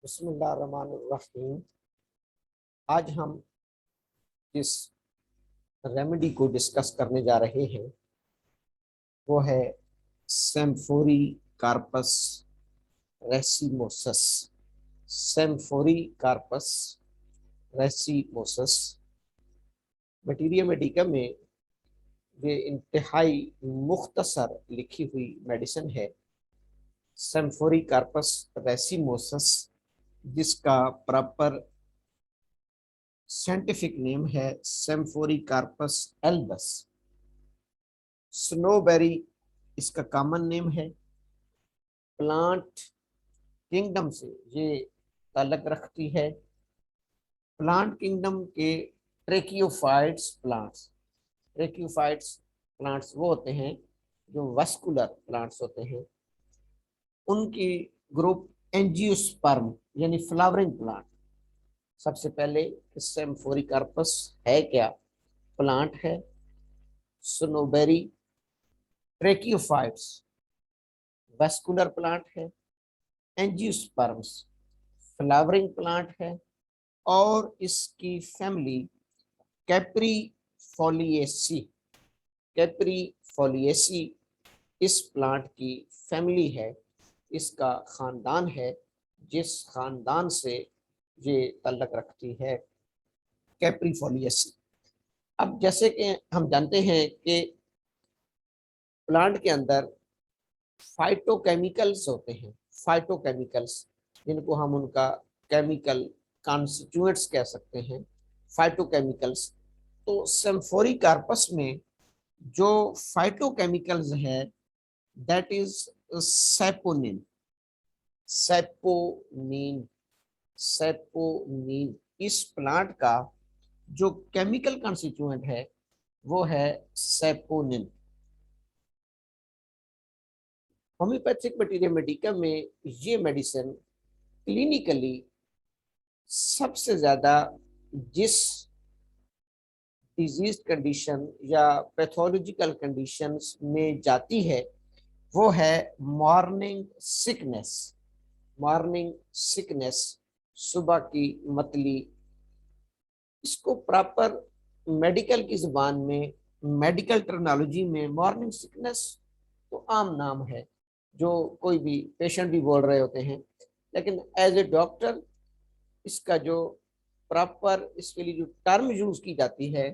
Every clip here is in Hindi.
बिस्मिल्लाहिर्रहमानिर्रहीम। आज हम जिस रेमेडी को डिस्कस करने जा रहे हैं वो है सेम्फोरी कार्पस रेसिमोसस। सेम्फोरी कार्पस रेसिमोसस बैक्टीरिया मेडिका में ये इंतहाई मुख्तसर लिखी हुई मेडिसिन है। सेम्फोरी कार्पस रेसिमोसस, जिसका प्रॉपर साइंटिफिक नेम है सेम्फोरी कार्पस एल्बस। स्नोबेरी इसका कॉमन नेम है। प्लांट किंगडम से ये ताल्लुक रखती है। प्लांट किंगडम के ट्रेकियोफाइट्स प्लांट्स वो होते हैं जो वस्कुलर प्लांट्स होते हैं। उनकी ग्रुप एंजियोस्पर्म यानी फ्लावरिंग प्लांट। सबसे पहले सेम्फोरी कार्पस है क्या? प्लांट है। स्नोबेरी ट्रेकियोफाइट्स वस्कुलर प्लांट है। एंजियोस्पर्म्स फ्लावरिंग प्लांट है। और इसकी फैमिली कैप्रीफोलिएसी कैप्रीफोलिएसी इस प्लांट की फैमिली है। इसका खानदान है जिस खानदान से ये ताल्लुक रखती है, कैप्रीफोलिएसी। अब जैसे कि हम जानते हैं कि प्लांट के अंदर फाइटोकेमिकल्स होते हैं। फाइटोकेमिकल्स जिनको हम उनका केमिकल कॉन्स्टिट्यूएंट्स कह सकते हैं, फाइटोकेमिकल्स। तो सेम्फोरी कार्पस में जो फाइटोकेमिकल्स है that is saponin. Saponin saponin इस प्लांट का जो केमिकल कॉन्स्टिट्यूएंट है वो है सैपोनिन। होम्योपैथिक बैक्टीरिया मेडिका में ये मेडिसिन क्लिनिकली सबसे ज्यादा जिस डिजीज कंडीशन या पैथोलॉजिकल कंडीशंस में जाती है वो है मॉर्निंग सिकनेस। मॉर्निंग सिकनेस, सुबह की मतली। इसको प्रॉपर मेडिकल की जुबान में, मेडिकल टर्मिनोलॉजी में मॉर्निंग सिकनेस तो आम नाम है जो कोई भी पेशेंट भी बोल रहे होते हैं, लेकिन एज ए डॉक्टर इसका जो प्रॉपर इसके लिए जो टर्म यूज की जाती है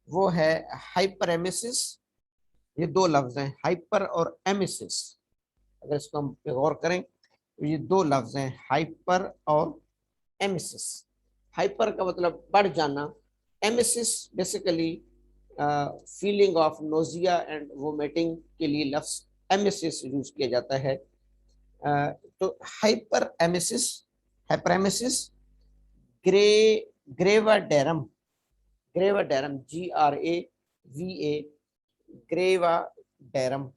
वो है हाइपरेमेसिस। ये दो लफ्ज हैं, हाइपर और एमेसिस। अगर इसको हम गौर करें तो ये दो लफ्ज हैं, हाइपर और एमेसिस। हाइपर का मतलब बढ़ जाना, emesis basically feeling of nausea and vomiting के लिए लफ्ज एमेसिस यूज किया जाता है। तो हाइपर एमेसिस, हाइपरेमेसिस, ग्रे gravidarum gravidarum GRAVA gravidarum.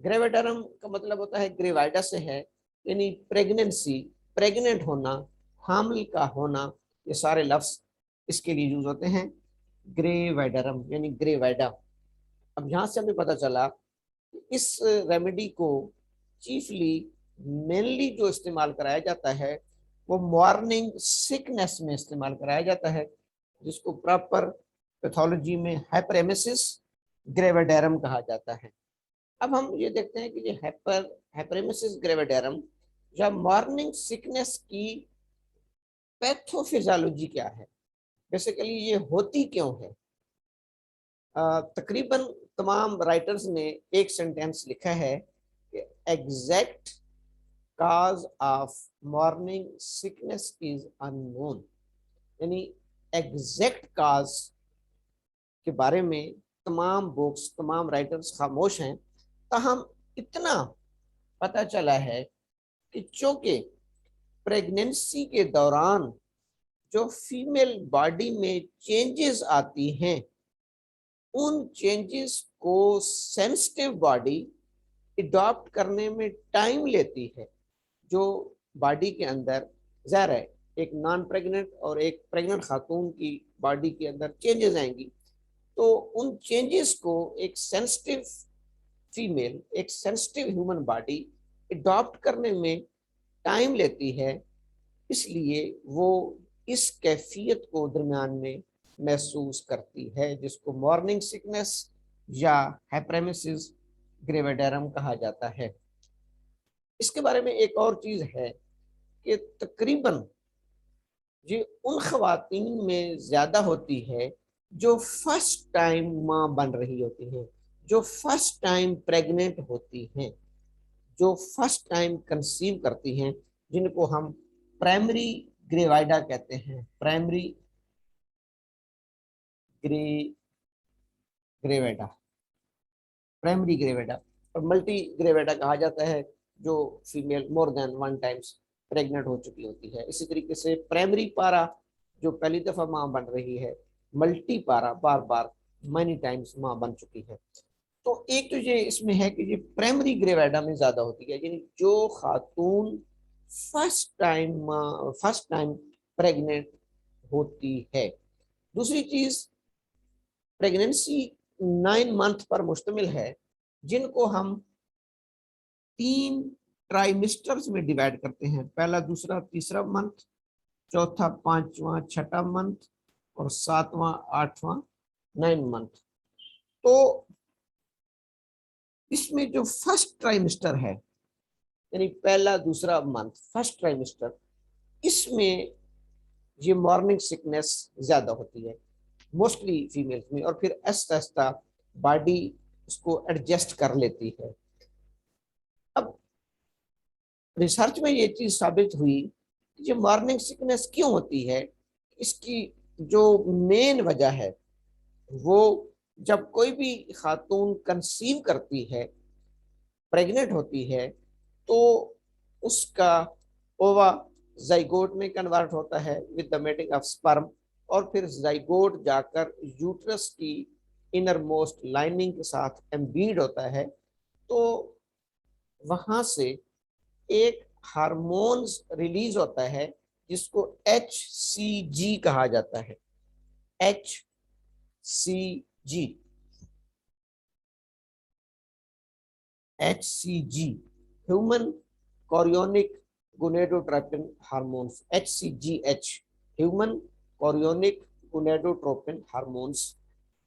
Gravidarum का मतलब होता है ग्रेवाइडा से है, यानी प्रेगनेंसी, प्रेग्नेंट होना, हामिल का होना। ये सारे लफ्ज इसके लिए यूज होते हैं। ग्रेवाइडरम यानी ग्रेवाइडा। अब यहाँ से हमें पता चला इस रेमेडी को चीफली मेनली जो इस्तेमाल कराया जाता है वो मॉर्निंग सिकनेस में इस्तेमाल कराया जाता है, जिसको प्रॉपर पैथोलॉजी में हाइपरेमेसिस ग्रेविडेरम कहा जाता है। अब हम ये देखते हैं कि ये हाइपरेमेसिस ग्रेविडेरम या मॉर्निंग सिकनेस की पैथोफिजियोलॉजी क्या है, बेसिकली ये होती क्यों है। तकरीबन तमाम राइटर्स ने एक सेंटेंस लिखा है कि exact cause of morning sickness is unknown। यानी एग्जैक्ट काज के बारे में तमाम बुक्स, तमाम राइटर्स खामोश हैं। ताहम इतना पता चला है कि चूंकि प्रेगनेंसी के दौरान जो फीमेल बॉडी में चेंजेस आती हैं उन चेंजेस को सेंसिटिव बॉडी अडॉप्ट करने में टाइम लेती है। जो बॉडी के अंदर ज़ाहिर है एक नॉन प्रेग्नेंट और एक प्रेग्नेंट खातून की बॉडी के अंदर चेंजेस आएंगी, तो उन चेंजेस को एक सेंसिटिव फीमेल, एक सेंसिटिव ह्यूमन बॉडी अडॉप्ट करने में टाइम लेती है। इसलिए वो इस कैफियत को दरमियान में महसूस करती है, जिसको मॉर्निंग सिकनेस या हाइपरेमेसिस ग्रेविडारम कहा जाता है। इसके बारे में एक और चीज है कि तकरीबन ये उन खवातीन में ज्यादा होती है जो फर्स्ट टाइम माँ बन रही होती हैं, जो फर्स्ट टाइम प्रेग्नेंट होती हैं, जो फर्स्ट टाइम कंसीव करती हैं, जिनको हम प्राइमरी ग्रेवाइडा कहते हैं, प्राइमरी ग्रे ग्रेवेडा, प्राइमरी ग्रेवेडा। और मल्टी ग्रेवेडा कहा जाता है जो female more than one times pregnant हो चुकी होती है। इसी तरीके से प्राइमरी पारा जो पहली दफा माँ बन रही है, मल्टी पारा बार बार मनी टाइम्स माँ बन चुकी है। तो एक तो ये इसमें है कि ये प्राइमरी ग्रेवेडा में ज्यादा होती है, यानी जो खातून फर्स्ट टाइम प्रेग्नेंट होती है। दूसरी चीज, प्रेगनेंसी 9 मंथ पर मुश्तमिल है, जिनको हम 3 ट्राइमिस्टर्स में डिवाइड करते हैं, पहला, दूसरा, तीसरा मंथ, चौथा, पांचवा, छठा मंथ, और सातवां, आठवां, 9 मंथ। तो इसमें जो फर्स्ट ट्राइमिस्टर है, यानी पहला दूसरा मंथ, फर्स्ट ट्राइमिस्टर, इसमें ये मॉर्निंग सिकनेस ज्यादा होती है मोस्टली फीमेल्स में, और फिर आहिस्ता आहिस्ता बॉडी उसको एडजस्ट कर लेती है। अब रिसर्च में ये चीज साबित हुई कि ये मॉर्निंग सिकनेस क्यों होती है। इसकी जो मेन वजह है वो, जब कोई भी खातून कंसीव करती है, प्रेग्नेंट होती है, तो उसका ओवा जाइगोट में कन्वर्ट होता है with the mating of sperm, और फिर जाइगोट जाकर यूट्रस की इनर मोस्ट लाइनिंग के साथ एम्बीड होता है। तो वहां से एक हार्मोन्स रिलीज होता है जिसको HCG कहा जाता है, HCG, HCG, human chorionic gonadotropin hormones, HCGH, human chorionic gonadotropin hormones,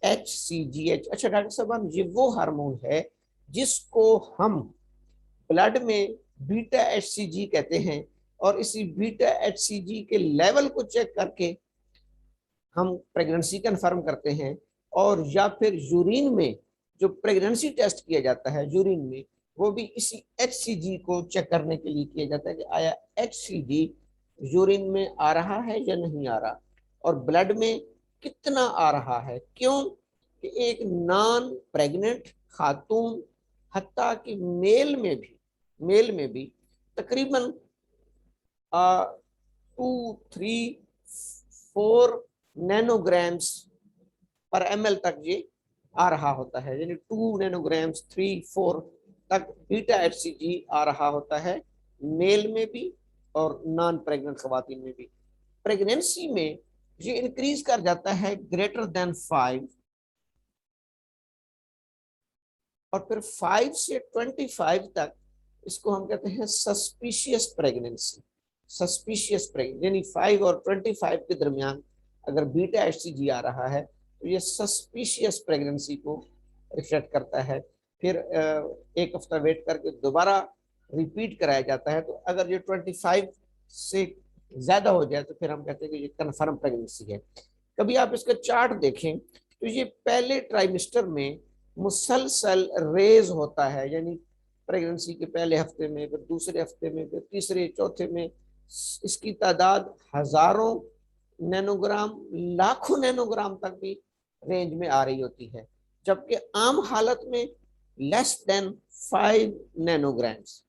HCGH। अच्छा डॉक्टर साहब, ये वो हार्मोन है जिसको हम ब्लड में बीटा HCG कहते हैं, और इसी बीटा HCG के लेवल को चेक करके हम प्रेगनेंसी कंफर्म करते हैं। और या फिर यूरिन में जो प्रेगनेंसी टेस्ट किया जाता है यूरिन में, वो भी इसी HCG को चेक करने के लिए किया जाता है कि आया HCG यूरिन में आ रहा है या नहीं आ रहा, और ब्लड में कितना आ रहा है। क्यों कि एक नॉन प्रेग्नेंट खातून, हत्ता कि मेल में भी तकरीबन 2, 3, 4 नैनोग्राम्स पर ml तक ये आ रहा होता है, यानी 2 नैनोग्राम्स 3, 4 तक बीटा HCG आ रहा होता है, मेल में भी और नॉन प्रेग्नेंट खवातीन में भी। प्रेगनेंसी में ये इंक्रीज कर जाता है ग्रेटर देन 5, और फिर 5 से 25 तक इसको हम कहते हैं सस्पिशियस प्रेगनेंसी। सस्पिशियस प्रेगनेंसी यानी 5 और 25 के दरमियान अगर बीटा HCG आ रहा है तो ये सस्पिशियस प्रेगनेंसी को रिफ्लेक्ट करता है। फिर एक हफ्ता वेट करके दोबारा रिपीट कराया जाता है, तो अगर ये 25 से ज्यादा हो जाए तो फिर हम कहते हैं कि ये कन्फर्म प्रेगनेंसी है। कभी आप इसका चार्ट देखें तो ये पहले ट्राइमेस्टर में मुसलसल रेज होता है, यानी प्रेगनेंसी के पहले हफ्ते में, फिर दूसरे हफ्ते में, फिर तीसरे चौथे में इसकी तादाद हजारों नैनोग्राम, लाखों नैनोग्राम तक भी रेंज में आ रही होती है, जबकि आम हालत में लेस देन 5 नैनोग्राम्स।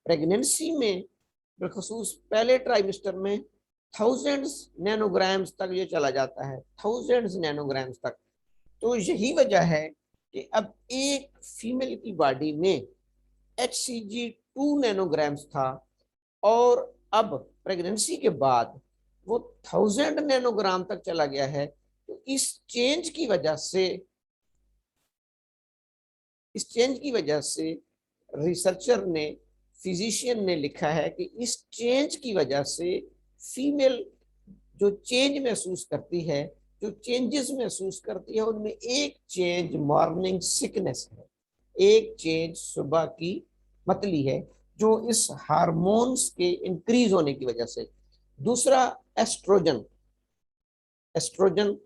प्रेगनेंसी में बिलखसूस पहले ट्राइमेस्टर में थाउजेंड्स नैनोग्राम्स तक ये चला जाता है, थाउजेंड्स नैनोग्राम्स तक। तो यही वजह है कि अब एक फीमेल की बॉडी में HCG 2 नैनोग्राम्स था, और अब प्रेगनेंसी के बाद वो 1000 नैनोग्राम तक चला गया है। तो इस चेंज की वजह से रिसर्चर ने फिजिशियन ने लिखा है कि इस चेंज की वजह से फीमेल जो चेंज महसूस करती है, जो चेंजेस महसूस करती है, उनमें एक चेंज मॉर्निंग सिकनेस है, एक चेंज सुबह की मतली है, जो इस हार्मोन्स के इंक्रीज होने की वजह से। दूसरा एस्ट्रोजन, एस्ट्रोजन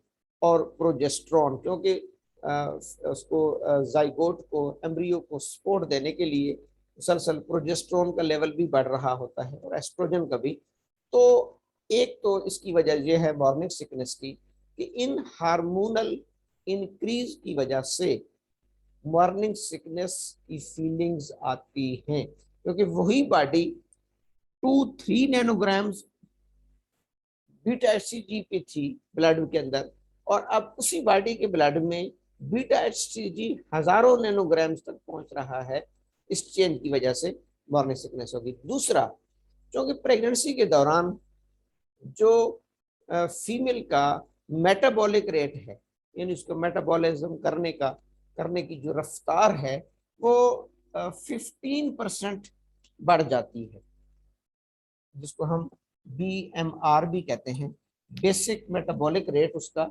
और प्रोजेस्ट्रॉन, क्योंकि उसको जाइगोट को, एम्ब्रियो को सपोर्ट देने के लिए मुसलसल प्रोजेस्ट्रॉन का लेवल भी बढ़ रहा होता है और एस्ट्रोजन का भी। तो एक तो इसकी वजह यह है मॉर्निंग सिकनेस की कि इन हार्मोनल इंक्रीज की वजह से मॉर्निंग सिकनेस की फीलिंग्स आती हैं, क्योंकि वही बॉडी 2-3 नैनोग्राम्स बीटा एचसीजी पे थी ब्लड के अंदर, और अब उसी बॉडी के ब्लड में बीटा एचसीजी हजारों नैनोग्राम्स तक पहुंच रहा है। इस चेंज की वजह से मॉर्निंग सिकनेस होगी। दूसरा, क्योंकि प्रेगनेंसी के दौरान जो फीमेल का मेटाबॉलिक रेट है, यानी उसको मेटाबॉलिज्म करने की जो रफ्तार है, वो 15% बढ़ जाती है, जिसको हम BMR भी कहते हैं, बेसिक मेटाबॉलिक रेट उसका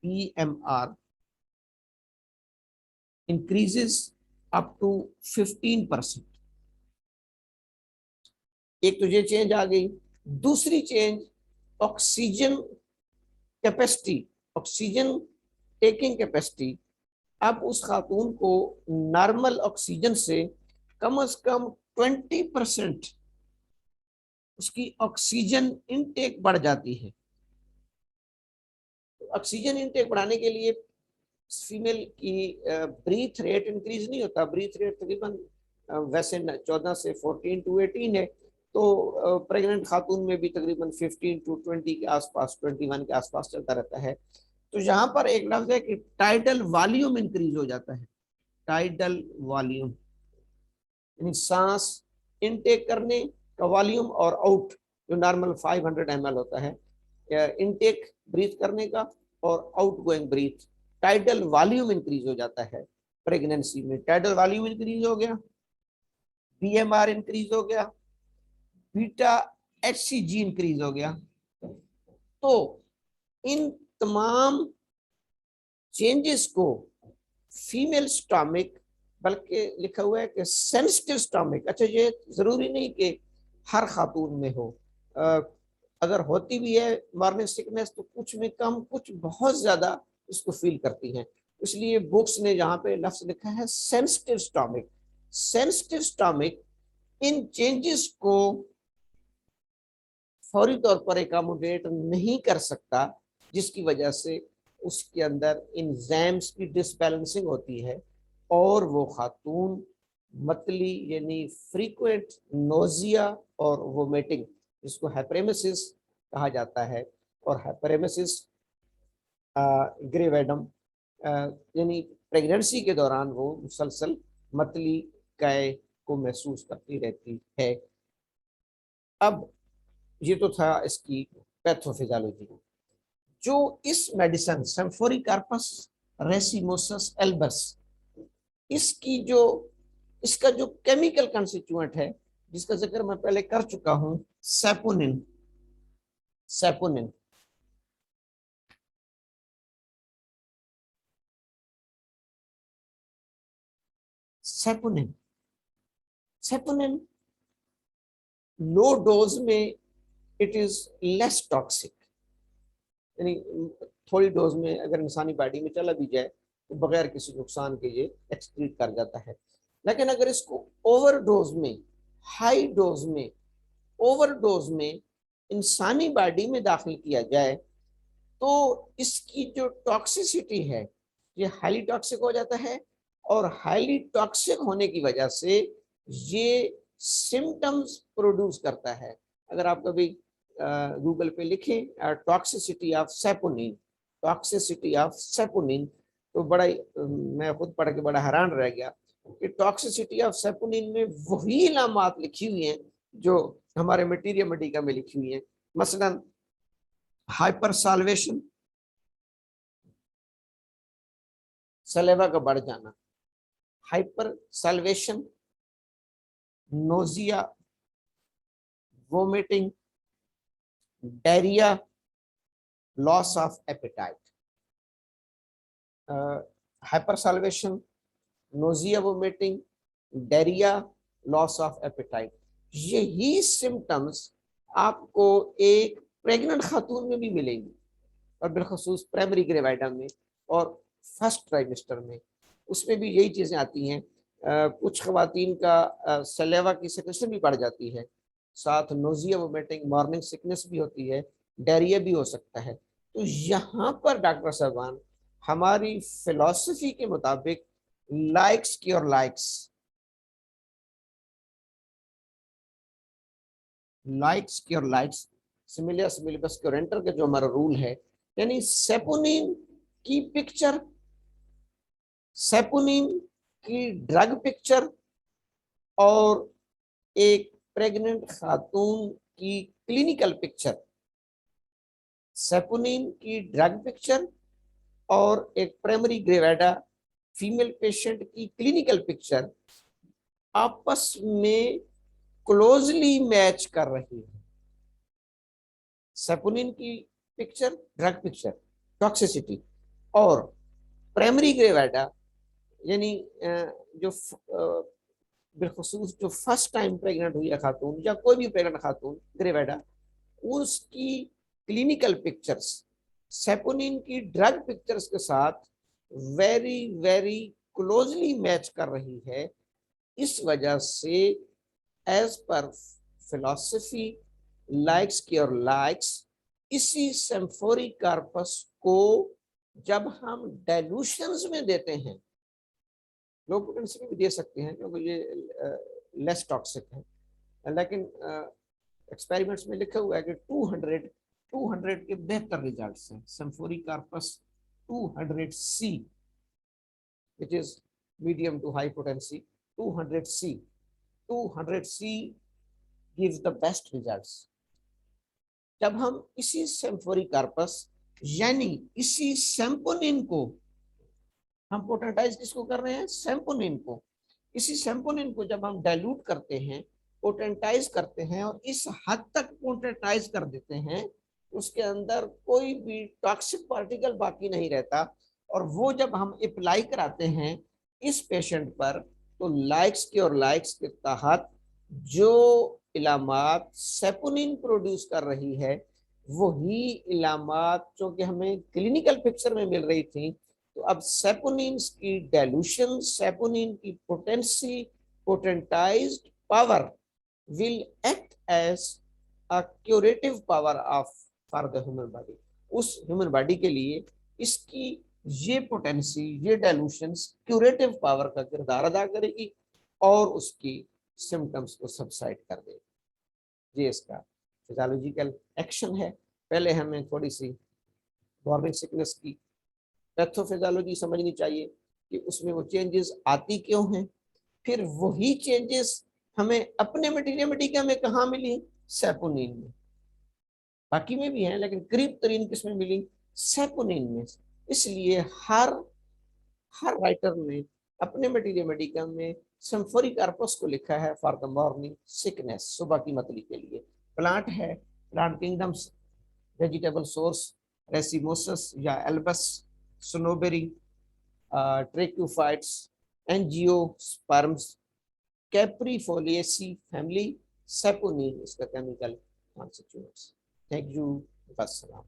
BMR इंक्रीजेस अप टू 15%। एक तो ये चेंज आ गई। दूसरी change oxygen capacity, oxygen taking capacity, अब उस खातून को नॉर्मल ऑक्सीजन से कम 20% उसकी ऑक्सीजन इनटेक बढ़ जाती है। ऑक्सीजन इनटेक बढ़ाने के लिए फीमेल की ब्रीथ रेट इंक्रीज नहीं होता। ब्रीथ रेट तकरीबन वैसे 14 से 14 टू 18 है, तो प्रेग्नेंट खातून में भी तकरीबन 15 टू 20 के आसपास, 21 के आसपास चलता रहता है। तो यहाँ पर एक लफ्ज है कि टाइडल वॉल्यूम इंक्रीज हो जाता है। टाइडल वॉल्यूम यानी सांस इनटेक करने का वॉल्यूम और आउट, जो नॉर्मल 500 ml होता है इनटेक ब्रीथ करने का और out going breath, tidal volume increase हो जाता है प्रेगनेंसी में। टाइडल वॉल्यूम इंक्रीज हो गया, BMR इंक्रीज हो गया, बीटा HCG इंक्रीज हो गया। तो इन तमाम चेंजेस को फीमेल स्टोमिक, बल्कि लिखा हुआ है कि सेंसिटिव स्टोमिक, अच्छा ये जरूरी नहीं कि हर खातून में हो, अगर होती भी है मॉर्निंग सिकनेस तो कुछ में कम, कुछ बहुत ज्यादा इसको फील करती हैं। इसलिए बुक्स ने जहां पे लफ्ज लिखा है सेंसिटिव स्टोमिक, सेंसिटिव स्टोमिक इन चेंजेस को फौरी तौर पर एकोमोडेट नहीं कर सकता, जिसकी वजह से उसके अंदर इंजाइम्स की डिसबैलेंसिंग होती है और वो खातून मतली यानी फ्रीक्वेंट नोजिया और वोमिटिंग, जिसको हाइपरेमेसिस कहा जाता है, और हाइपरेमेसिस ग्रेवेडम यानी प्रेगनेंसी के दौरान वो मुसलसल मतली कै को महसूस करती रहती है। अब ये तो था इसकी पैथोफिजियोलॉजी। जो इस मेडिसिन सेम्फोरिकार्पस रेसिमोसस एल्बस, इसकी जो इसका जो केमिकल कंस्टिट्यूएंट है, जिसका जिक्र मैं पहले कर चुका हूं, saponin, saponin saponin saponin low dose में इट इज लेस टॉक्सिक, यानी थोड़ी डोज में अगर इंसानी बॉडी में चला भी जाए तो बगैर किसी नुकसान के ये एक्सक्रीट कर जाता है। लेकिन अगर इसको ओवर डोज में, हाई डोज में, ओवर डोज में इंसानी बॉडी में दाखिल किया जाए तो इसकी जो टॉक्सिसिटी है ये हाईली टॉक्सिक हो जाता है, और हाईली टॉक्सिक होने की वजह से ये सिम्टम्स प्रोड्यूस करता है। अगर आप कभी गूगल पे लिखें toxicity of saponin, toxicity of saponin, तो बड़ा ही मैं खुद पढ़ के बड़ा हैरान रह गया कि टॉक्सिसिटी ऑफ सैपोनिन में वही इलामात लिखी हुई हैं जो हमारे मटीरियल मेडिका में लिखी हुई हैं। मसलन हाइपर साल्वेशन, सलेवा का बढ़ जाना, hyper salivation, nausea, vomiting, diarrhoea, loss of appetite. Hypersalivation, nausea, vomiting, diarrhoea, loss of appetite, यही सिम्टम्स आपको एक प्रेग्नेंट खातून में भी मिलेंगी, और बिलखसूस प्राइमरी ग्रेवाइडा में और फर्स्ट ट्राइमेस्टर में, उसमें भी यही चीज़ें आती हैं। कुछ खवातीन का सलेवा की सेक्रेशन भी बढ़ जाती है, साथ नोजिया, वोमिटिंग, मॉर्निंग सिकनेस भी होती है, डायरिया भी हो सकता है। तो यहाँ पर डॉक्टर साहबान हमारी फिलॉसफी के मुताबिक लाइक्स की और लाइक्स की और लाइक्स, सिमिलिया सिमिलिबस क्योरेंटर का जो हमारा रूल है, यानी सेपोनिन की पिक्चर, सेपोनिन की ड्रग पिक्चर और एक प्रेग्नेंट खातून की क्लिनिकल पिक्चर, सेपोनिन की ड्रग पिक्चर और एक प्राइमरी ग्रेवाइडा फीमेल पेशेंट की क्लिनिकल पिक्चर आपस में क्लोजली मैच कर रही है। सेपोनिन की पिक्चर, ड्रग पिक्चर, टॉक्सिसिटी, और प्राइमरी ग्रेवाइडा यानी जो बिलखसूस जो फर्स्ट टाइम प्रेग्नेंट हुई है खातून या कोई भी प्रेग्नेंट खातून ग्रेवाइडा, उसकी क्लिनिकल पिक्चर्स सेपोनिन की ड्रग पिक्चर्स के साथ वेरी वेरी क्लोजली मैच कर रही है। इस वजह से एज पर फिलॉसफी लाइक्स की और लाइक्स, इसी सेम्फोरी कार्पस को जब हम डाइल्यूशंस में देते हैं, लो पोटेंसी में भी दे सकते हैं क्योंकि ये लेस टॉक्सिक है, लेकिन एक्सपेरिमेंट्स में लिखा हुआ है कि 200 के बेहतर रिजल्ट्स हैं। सेम्फोरी corpus 200C, which is medium to high potency, 200C, 200C gives the best results। जब हम इसी सेम्फोरी कार्पस यानी इसी सेम्पोनिन को हम पोटेंटाइज किसको कर रहे हैं, सेम्पोनिन को, इसी सेम्पोनिन को जब हम डाइल्यूट करते हैं, पोटेंटाइज करते हैं और इस हद तक पोटेंटाइज कर देते हैं उसके अंदर कोई भी टॉक्सिक पार्टिकल बाकी नहीं रहता, और वो जब हम अप्लाई कराते हैं इस पेशेंट पर, तो लाइक्स के और लाइक्स के तहत जो इलामात सेपोनिन प्रोड्यूस कर रही है वही इलामात जो कि हमें क्लिनिकल पिक्चर में मिल रही थी। तो अब सेपोनिन की डाइल्यूशन, सेपोनिन की potency, potentized power will act as a curative power of for the human body। उस ह्यूमन बॉडी के लिए इसकी ये पोटेंसी, ये डाइल्यूशंस क्यूरेटिव पावर का किरदार अदा करेगी और उसकी सिम्टम्स को सबसाइड कर देगी। ये इसका फिजियोलॉजिकल एक्शन है। पहले हमें थोड़ी सी मॉर्निंग सिकनेस की पैथोफिजियोलॉजी समझनी चाहिए कि उसमें वो चेंजेस आती क्यों हैं, फिर वही चेंजेस हमें अपने मेडिका में कहाँ मिली, सेपोनिन में। बाकी में भी हैं लेकिन करीब तरीन किसमें मिली, सेपोनिन में। इसलिए हर राइटर ने अपने मेडिका में सेम्फोरी कार्पस को लिखा है फॉर द मॉर्निंग सिकनेस, सुबह की मतली के लिए। प्लांट है, plant kingdoms, vegetable source racemosus या albus, snowberry, tracheophytes, angiosperms, caprifoliaceae family, saponin इसका केमिकल कॉन्स्टिट्यूएंट्स। थैंक यू, अस्सलाम।